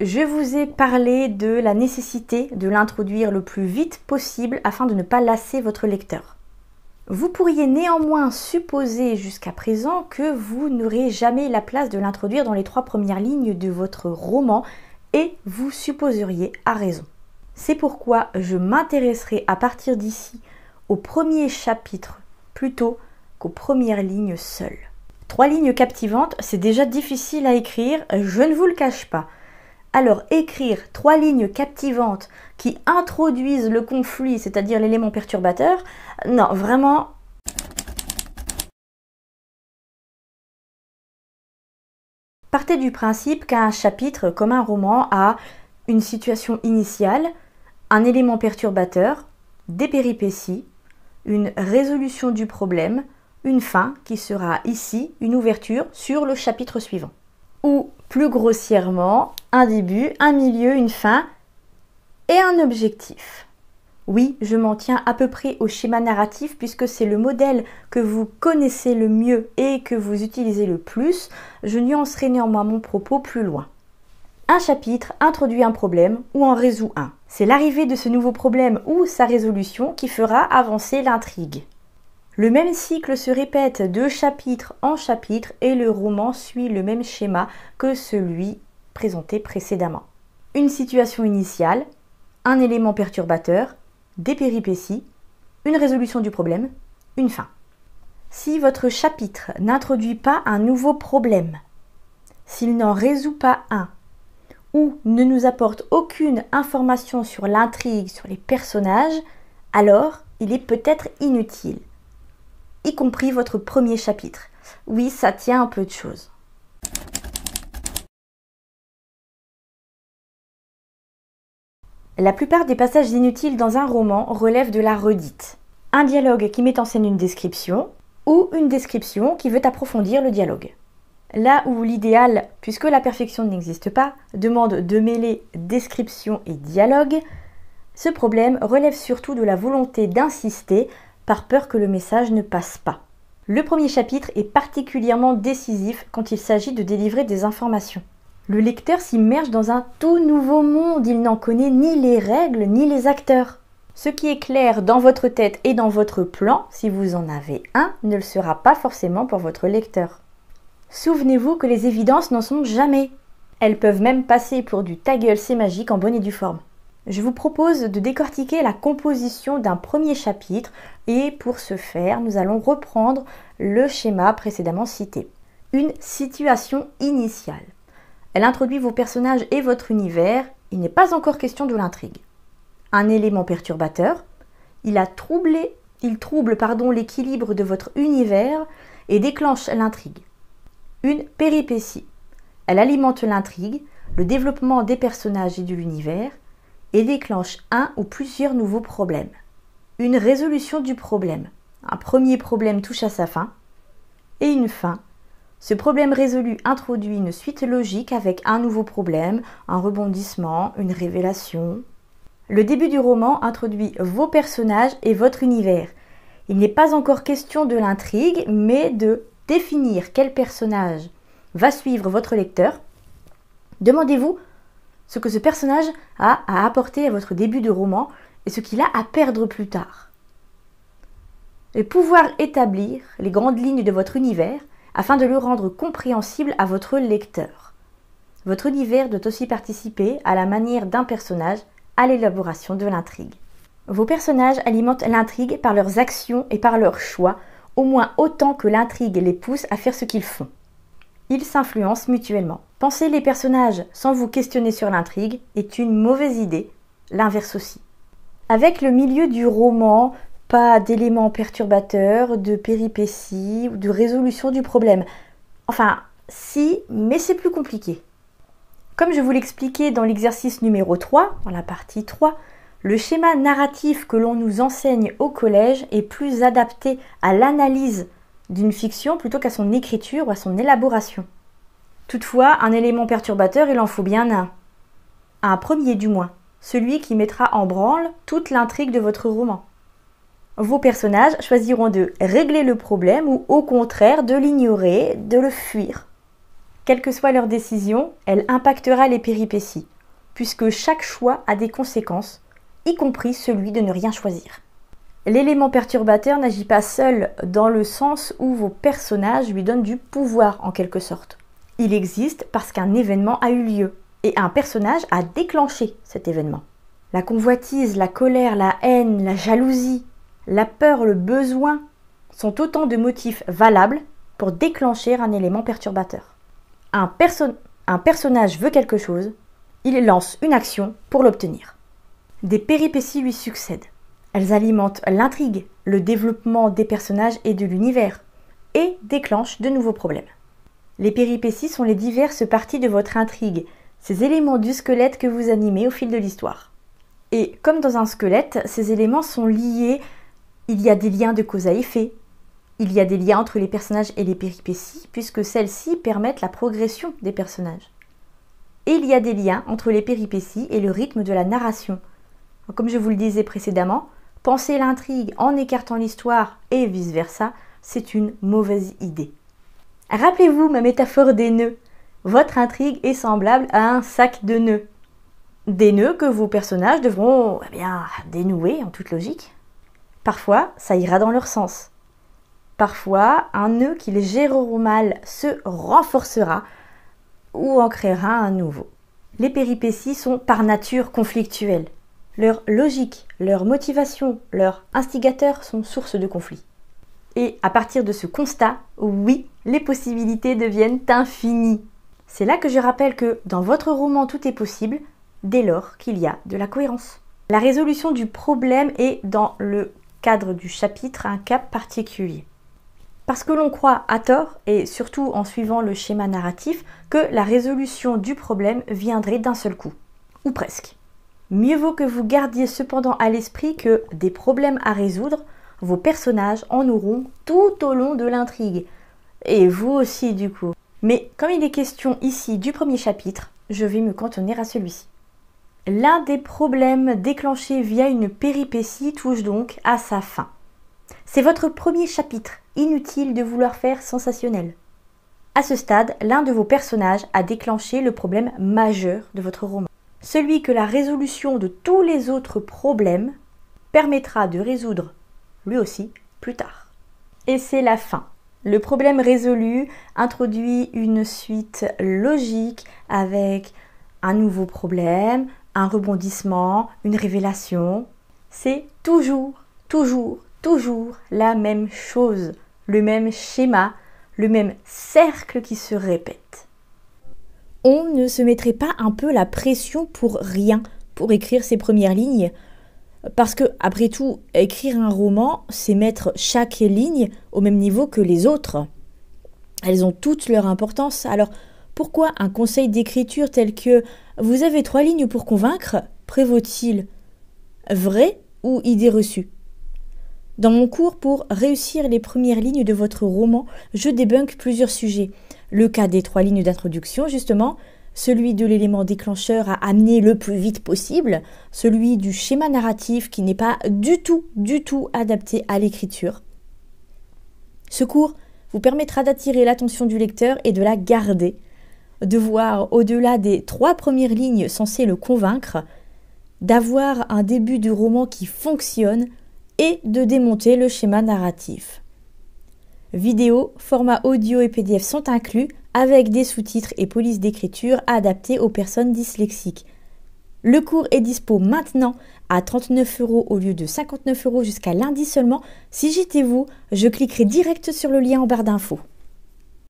Je vous ai parlé de la nécessité de l'introduire le plus vite possible afin de ne pas lasser votre lecteur. Vous pourriez néanmoins supposer jusqu'à présent que vous n'aurez jamais la place de l'introduire dans les 3 premières lignes de votre roman et vous supposeriez à raison. C'est pourquoi je m'intéresserai à partir d'ici au premier chapitre plutôt qu'aux premières lignes seules. 3 lignes captivantes, c'est déjà difficile à écrire, je ne vous le cache pas. Alors écrire 3 lignes captivantes qui introduisent le conflit, c'est-à-dire l'élément perturbateur, non, vraiment... Partez du principe qu'un chapitre, comme un roman, a une situation initiale, un élément perturbateur, des péripéties, une résolution du problème, une fin qui sera ici une ouverture sur le chapitre suivant. Ou plus grossièrement, un début, un milieu, une fin et un objectif. Oui, je m'en tiens à peu près au schéma narratif puisque c'est le modèle que vous connaissez le mieux et que vous utilisez le plus. Je nuancerai néanmoins mon propos plus loin. Un chapitre introduit un problème ou en résout un. C'est l'arrivée de ce nouveau problème ou sa résolution qui fera avancer l'intrigue. Le même cycle se répète de chapitre en chapitre et le roman suit le même schéma que celui présenté précédemment. Une situation initiale, un élément perturbateur, des péripéties, une résolution du problème, une fin. Si votre chapitre n'introduit pas un nouveau problème, s'il n'en résout pas un, ou ne nous apporte aucune information sur l'intrigue, sur les personnages, alors il est peut-être inutile. Y compris votre premier chapitre. Oui, ça tient un peu de choses. La plupart des passages inutiles dans un roman relèvent de la redite. Un dialogue qui met en scène une description ou une description qui veut approfondir le dialogue. Là où l'idéal, puisque la perfection n'existe pas, demande de mêler description et dialogue, ce problème relève surtout de la volonté d'insister par peur que le message ne passe pas. Le premier chapitre est particulièrement décisif quand il s'agit de délivrer des informations. Le lecteur s'immerge dans un tout nouveau monde, il n'en connaît ni les règles ni les acteurs. Ce qui est clair dans votre tête et dans votre plan, si vous en avez un, ne le sera pas forcément pour votre lecteur. Souvenez-vous que les évidences n'en sont jamais. Elles peuvent même passer pour du ta gueule c'est magique en bonne et due forme. Je vous propose de décortiquer la composition d'un premier chapitre et pour ce faire, nous allons reprendre le schéma précédemment cité. Une situation initiale. Elle introduit vos personnages et votre univers, il n'est pas encore question de l'intrigue. Un élément perturbateur, il trouble l'équilibre de votre univers et déclenche l'intrigue. Une péripétie. Elle alimente l'intrigue, le développement des personnages et de l'univers et déclenche un ou plusieurs nouveaux problèmes. Une résolution du problème. Un premier problème touche à sa fin et une fin. Ce problème résolu introduit une suite logique avec un nouveau problème, un rebondissement, une révélation. Le début du roman introduit vos personnages et votre univers. Il n'est pas encore question de l'intrigue, mais de définir quel personnage va suivre votre lecteur. Demandez-vous ce que ce personnage a à apporter à votre début de roman et ce qu'il a à perdre plus tard. Et pouvoir établir les grandes lignes de votre univers afin de le rendre compréhensible à votre lecteur. Votre univers doit aussi participer, à la manière d'un personnage, à l'élaboration de l'intrigue. Vos personnages alimentent l'intrigue par leurs actions et par leurs choix, au moins autant que l'intrigue les pousse à faire ce qu'ils font. Ils s'influencent mutuellement. Penser les personnages sans vous questionner sur l'intrigue est une mauvaise idée, l'inverse aussi. Avec le milieu du roman, pas d'éléments perturbateurs, de péripéties ou de résolution du problème. Enfin, si, mais c'est plus compliqué. Comme je vous l'expliquais dans l'exercice numéro 3, dans la partie 3, le schéma narratif que l'on nous enseigne au collège est plus adapté à l'analyse d'une fiction plutôt qu'à son écriture ou à son élaboration. Toutefois, un élément perturbateur, il en faut bien un premier du moins, celui qui mettra en branle toute l'intrigue de votre roman. Vos personnages choisiront de régler le problème ou au contraire de l'ignorer, de le fuir. Quelle que soit leur décision, elle impactera les péripéties, puisque chaque choix a des conséquences, y compris celui de ne rien choisir. L'élément perturbateur n'agit pas seul dans le sens où vos personnages lui donnent du pouvoir en quelque sorte. Il existe parce qu'un événement a eu lieu et un personnage a déclenché cet événement. La convoitise, la colère, la haine, la jalousie, la peur, le besoin sont autant de motifs valables pour déclencher un élément perturbateur. Un personnage veut quelque chose, il lance une action pour l'obtenir. Des péripéties lui succèdent. Elles alimentent l'intrigue, le développement des personnages et de l'univers, et déclenchent de nouveaux problèmes. Les péripéties sont les diverses parties de votre intrigue, ces éléments du squelette que vous animez au fil de l'histoire. Et comme dans un squelette, ces éléments sont liés, il y a des liens de cause à effet, il y a des liens entre les personnages et les péripéties, puisque celles-ci permettent la progression des personnages. Et il y a des liens entre les péripéties et le rythme de la narration. Comme je vous le disais précédemment, penser l'intrigue en écartant l'histoire et vice-versa, c'est une mauvaise idée. Rappelez-vous ma métaphore des nœuds. Votre intrigue est semblable à un sac de nœuds. Des nœuds que vos personnages devront dénouer en toute logique. Parfois, ça ira dans leur sens. Parfois, un nœud qu'ils géreront mal se renforcera ou en créera un nouveau. Les péripéties sont par nature conflictuelles. Leur logique, leur motivation, leur instigateur sont source de conflits. Et à partir de ce constat, oui, les possibilités deviennent infinies. C'est là que je rappelle que dans votre roman tout est possible, dès lors qu'il y a de la cohérence. La résolution du problème est, dans le cadre du chapitre, un cas particulier. Parce que l'on croit à tort, et surtout en suivant le schéma narratif, que la résolution du problème viendrait d'un seul coup. Ou presque. Mieux vaut que vous gardiez cependant à l'esprit que des problèmes à résoudre, vos personnages en auront tout au long de l'intrigue. Et vous aussi du coup. Mais comme il est question ici du premier chapitre, je vais me cantonner à celui-ci. L'un des problèmes déclenchés via une péripétie touche donc à sa fin. C'est votre premier chapitre, inutile de vouloir faire sensationnel. À ce stade, l'un de vos personnages a déclenché le problème majeur de votre roman. Celui que la résolution de tous les autres problèmes permettra de résoudre, lui aussi, plus tard. Et c'est la fin. Le problème résolu introduit une suite logique avec un nouveau problème, un rebondissement, une révélation. C'est toujours la même chose, le même schéma, le même cercle qui se répète. On ne se mettrait pas un peu la pression pour rien, pour écrire ces premières lignes? Parce que, après tout, écrire un roman, c'est mettre chaque ligne au même niveau que les autres. Elles ont toutes leur importance. Alors, pourquoi un conseil d'écriture tel que « Vous avez 3 lignes pour convaincre » prévaut-il? Vrai ou idée reçue? Dans mon cours pour réussir les premières lignes de votre roman, je débunk plusieurs sujets. Le cas des 3 lignes d'introduction, justement, celui de l'élément déclencheur à amener le plus vite possible, celui du schéma narratif qui n'est pas du tout adapté à l'écriture. Ce cours vous permettra d'attirer l'attention du lecteur et de la garder, de voir au-delà des 3 premières lignes censées le convaincre, d'avoir un début de roman qui fonctionne et de démonter le schéma narratif. Vidéo, format audio et PDF sont inclus avec des sous-titres et polices d'écriture adaptées aux personnes dyslexiques. Le cours est dispo maintenant à 39 € au lieu de 59 € jusqu'à lundi seulement. Si j'étais vous, je cliquerai direct sur le lien en barre d'infos.